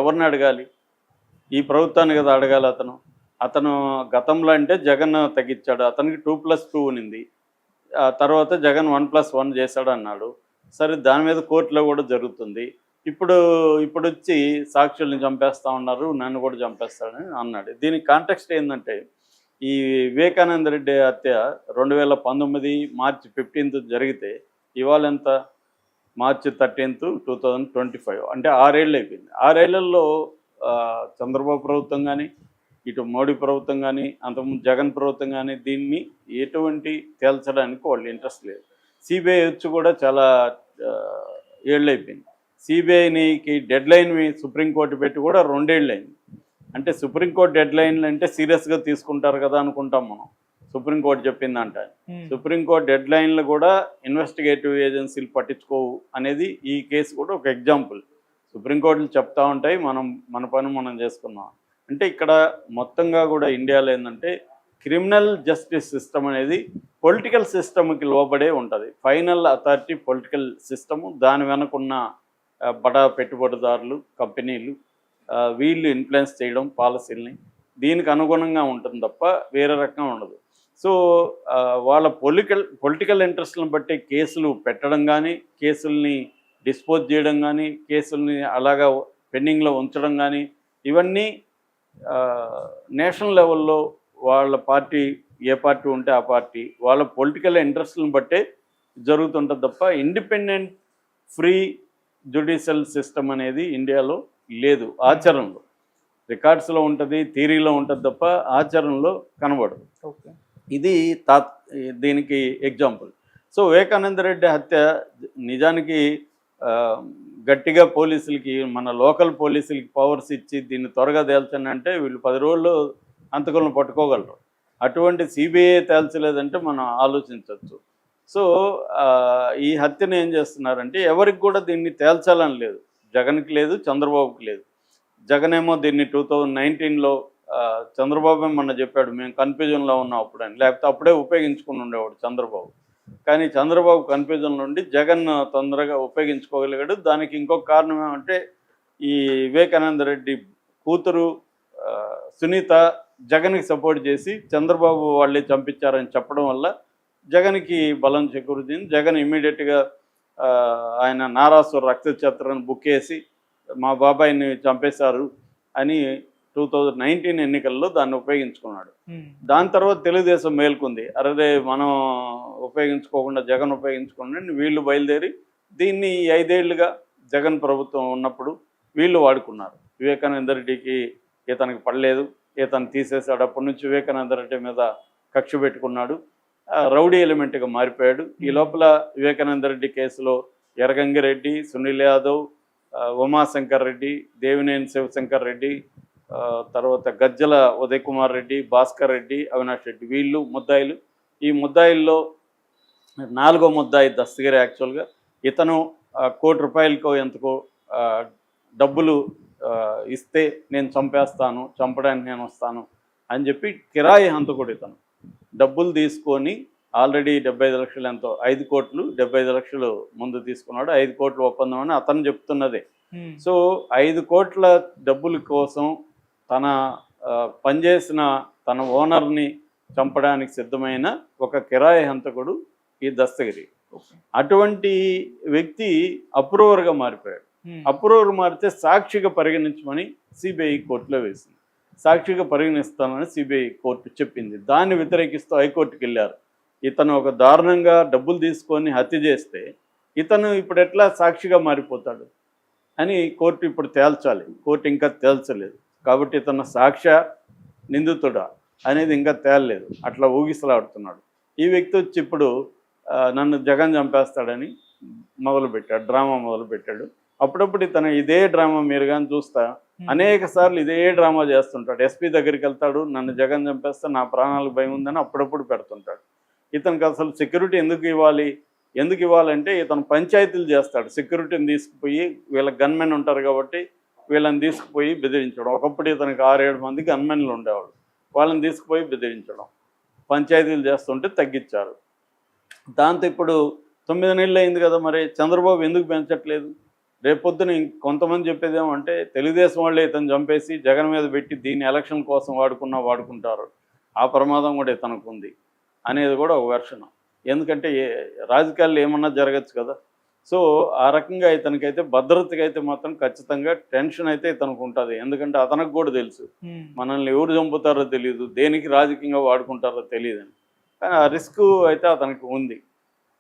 ఎవరిని అడగాలి? ఈ ప్రభుత్వాన్ని కదా అడగాలి అతను. అతను గతంలో అంటే జగన్ తగ్గించాడు. అతనికి 2+2 ఉన్నింది. తర్వాత జగన్ 1+1 చేశాడన్నాడు. సరే దాని మీద కోర్టులో కూడా జరుగుతుంది. ఇప్పుడొచ్చి సాక్షుల్ని చంపేస్తా ఉన్నారు, నన్ను కూడా చంపేస్తాడని అన్నాడు. దీనికి కాంటెక్స్ట్ ఏందంటే, ఈ వివేకానంద రెడ్డి హత్య 2019 మార్చి 15 జరిగితే ఇవాళ ఎంత? మార్చి 13, 2025 అంటే 6 ఏళ్ళు అయిపోయింది. 6 ఏళ్లలో చంద్రబాబు ప్రభుత్వం కానీ, ఇటు మోడీ ప్రభుత్వం కానీ, అంతకుముందు జగన్ ప్రభుత్వం కానీ దీన్ని ఎటువంటి తేల్చడానికి వాళ్ళు ఇంట్రెస్ట్ లేదు. సిబిఐ వచ్చి కూడా చాలా ఏళ్ళు అయిపోయింది. సిబిఐకి డెడ్ లైన్ సుప్రీంకోర్టు పెట్టి కూడా 2 ఏళ్ళు అయింది. అంటే సుప్రీంకోర్టు డెడ్ లైన్లు అంటే సీరియస్గా తీసుకుంటారు కదా అనుకుంటాం మనం. సుప్రీంకోర్టు చెప్పిందంట. సుప్రీంకోర్టు డెడ్ లైన్లు కూడా ఇన్వెస్టిగేటివ్ ఏజెన్సీలు పట్టించుకోవు అనేది ఈ కేసు కూడా ఒక ఎగ్జాంపుల్. సుప్రీంకోర్టులు చెప్తా ఉంటాయి, మన పని మనం చేసుకున్నాం. అంటే ఇక్కడ మొత్తంగా కూడా ఇండియాలో ఏంటంటే క్రిమినల్ జస్టిస్ సిస్టమ్ అనేది పొలిటికల్ సిస్టమ్కి లోబడే ఉంటుంది. ఫైనల్ అథారిటీ పొలిటికల్ సిస్టము, దాని వెనకున్న బడా పెట్టుబడిదారులు, కంపెనీలు, వీళ్ళు ఇన్ఫ్లుయెన్స్ చేయడం పాలసీలని, దీనికి అనుగుణంగా ఉంటుంది తప్ప వేరే రకంగా ఉండదు. సో వాళ్ళ పొలిటికల్ ఇంట్రెస్ట్లను బట్టి కేసులు పెట్టడం కానీ, కేసుల్ని డిస్పోజ్ చేయడం కానీ, కేసుల్ని అలాగా పెండింగ్లో ఉంచడం కానీ, ఇవన్నీ నేషనల్ లెవెల్లో వాళ్ళ పార్టీ, ఏ పార్టీ ఉంటే ఆ పార్టీ వాళ్ళ పొలిటికల్ ఇంట్రెస్ట్లను బట్టే జరుగుతుంటుంది తప్ప ఇండిపెండెంట్ ఫ్రీ జ్యుడిషియల్ సిస్టమ్ అనేది ఇండియాలో లేదు. ఆచరణలో రికార్డ్స్లో ఉంటుంది, థియరీలో ఉంటుంది తప్ప ఆచరణలో కనబడదు. ఇది దీనికి ఎగ్జాంపుల్. సో వివేకానంద రెడ్డి హత్య నిజానికి గట్టిగా పోలీసులకి, మన లోకల్ పోలీసులకి పవర్స్ ఇచ్చి దీన్ని త్వరగా తేల్చండి అంటే వీళ్ళు 10 రోజుల్లో హంతకులను పట్టుకోగలరు. అటువంటి సిబిఐ తేల్చలేదంటే మనం ఆలోచించవచ్చు. సో ఈ హత్యను ఏం చేస్తున్నారంటే ఎవరికి కూడా దీన్ని తేల్చాలని లేదు. జగన్కి లేదు, చంద్రబాబుకి లేదు. జగన్ ఏమో దీన్ని 2019లో చంద్రబాబు మొన్న చెప్పాడు, మేము కన్ఫ్యూజన్లో ఉన్నాం అప్పుడని, లేకపోతే అప్పుడే ఉపయోగించుకుని ఉండేవాడు చంద్రబాబు. కానీ చంద్రబాబు కన్ఫ్యూజన్ నుండి జగన్ తొందరగా ఉపయోగించుకోగలిగాడు. దానికి ఇంకొక కారణం ఏమంటే ఈ వివేకానంద రెడ్డి కూతురు సునీత జగన్కి సపోర్ట్ చేసి చంద్రబాబు వాళ్ళే చంపించారని చెప్పడం వల్ల జగన్కి బలం చేకూరుతుంది. జగన్ ఇమ్మీడియట్గా ఆయన నారాసుర రక్తచత్రాన్ని బుక్ చేసి మా బాబాయిని చంపేశారు అని 2019 ఎన్నికల్లో దాన్ని ఉపయోగించుకున్నాడు. దాని తర్వాత తెలుగుదేశం మేల్కొంది, అరే మనం ఉపయోగించుకోకుండా జగన్ ఉపయోగించుకోండి, వీళ్ళు బయలుదేరి దీన్ని 5 ఏళ్లుగా జగన్ ప్రభుత్వం ఉన్నప్పుడు వీళ్ళు వాడుకున్నారు. వివేకానంద రెడ్డికి ఇతనికి పడలేదు, ఇతను తీసేశాడు. అప్పటి నుంచి వివేకానంద రెడ్డి మీద కక్ష పెట్టుకున్నాడు, రౌడీ ఎలిమెంట్గా మారిపోయాడు. ఈ లోపల వివేకానంద రెడ్డి కేసులో ఎర్రగంగిరెడ్డి, సునీల్ యాదవ్, ఉమాశంకర్ రెడ్డి, దేవినేని శివశంకర్ రెడ్డి, తర్వాత గజ్జల ఉదయ్ కుమార్ రెడ్డి, భాస్కర్ రెడ్డి, అవినాష్ రెడ్డి, వీళ్ళు ముద్దాయిలు. ఈ ముద్దాయిల్లో 4వ ముద్దాయి దస్తగిరి. యాక్చువల్గా ఇతను ₹1,00,00,000 ఎంతకో డబ్బులు ఇస్తే నేను చంపేస్తాను, చంపడానికి నేను వస్తాను అని చెప్పి కిరాయి హంతకుడు ఇతను. డబ్బులు తీసుకొని ఆల్రెడీ 75 లక్షలు ఎంతో, 5 కోట్లు 75 లక్షలు ముందు తీసుకున్నాడు. 5 కోట్ల ఒప్పందం అని అతను చెప్తున్నదే. సో 5 కోట్ల డబ్బుల కోసం తన పనిచేసిన తన ఓనర్ని చంపడానికి సిద్ధమైన ఒక కిరాయి హంతకుడు ఈ దస్తగిరి. అటువంటి వ్యక్తి అప్రూవర్గా మారిపోయాడు. అప్రూవర్ మారితే సాక్షిగా పరిగణించమని సిబిఐ కోర్టులో వేసింది. సాక్షిగా పరిగణిస్తానని సిబిఐ కోర్టు చెప్పింది. దాన్ని వ్యతిరేకిస్తూ హైకోర్టుకి వెళ్ళారు. ఇతను ఒక దారుణంగా డబ్బులు తీసుకొని హత్య చేస్తే ఇతను ఇప్పుడు ఎట్లా సాక్షిగా మారిపోతాడు అని కోర్టు ఇప్పుడు తేల్చాలి. కోర్టు ఇంకా తేల్చలేదు కాబట్టి ఇతను సాక్ష్య నిందితుడా అనేది ఇంకా తేలలేదు. అట్లా ఊగిసలాడుతున్నాడు. ఈ వ్యక్తి వచ్చి ఇప్పుడు నన్ను జగన్ చంపేస్తాడని మొదలుపెట్టాడు, డ్రామా మొదలుపెట్టాడు. అప్పుడప్పుడు ఇతను ఇదే డ్రామా మీరు కానీ చూస్తా అనేక సార్లు ఇదే డ్రామా చేస్తుంటాడు. ఎస్పీ దగ్గరికి వెళ్తాడు, నన్ను జగన్ చంపేస్తే నా ప్రాణాలకు భయం ఉందని అప్పుడప్పుడు పెడుతుంటాడు. ఇతనికి అసలు సెక్యూరిటీ ఎందుకు ఇవ్వాలంటే ఇతను పంచాయతీలు చేస్తాడు. సెక్యూరిటీని తీసుకుపోయి వీళ్ళ గన్మెన్ ఉంటారు కాబట్టి వీళ్ళని తీసుకుపోయి బెదిరించడం. ఒకప్పుడు ఇతనికి 6-7 మంది గన్మెన్లు ఉండేవాళ్ళు, వాళ్ళని తీసుకుపోయి బెదిరించడం, పంచాయతీలు చేస్తుంటే తగ్గించారు. దాంతో ఇప్పుడు 9 నెలలు అయింది కదా, మరి చంద్రబాబు ఎందుకు పెంచట్లేదు? రేపొద్దున కొంతమంది చెప్పేది ఏమంటే తెలుగుదేశం వాళ్ళే ఇతను చంపేసి జగన్ మీద పెట్టి దీన్ని ఎలక్షన్ కోసం వాడుకుంటారు, ఆ ప్రమాదం కూడా ఇతనికి ఉంది అనేది కూడా ఒక వెర్షన్. ఎందుకంటే రాజకీయాల్లో ఏమన్నా జరగచ్చు కదా. సో ఆ రకంగా ఇతనికైతే భద్రతకి అయితే మాత్రం ఖచ్చితంగా టెన్షన్ అయితే ఇతనికి ఉంటుంది. ఎందుకంటే అతనికి కూడా తెలుసు మనల్ని ఎవరు చంపుతారో తెలియదు, దేనికి రాజకీయంగా వాడుకుంటారో తెలియదని. కానీ ఆ రిస్క్ అయితే అతనికి ఉంది.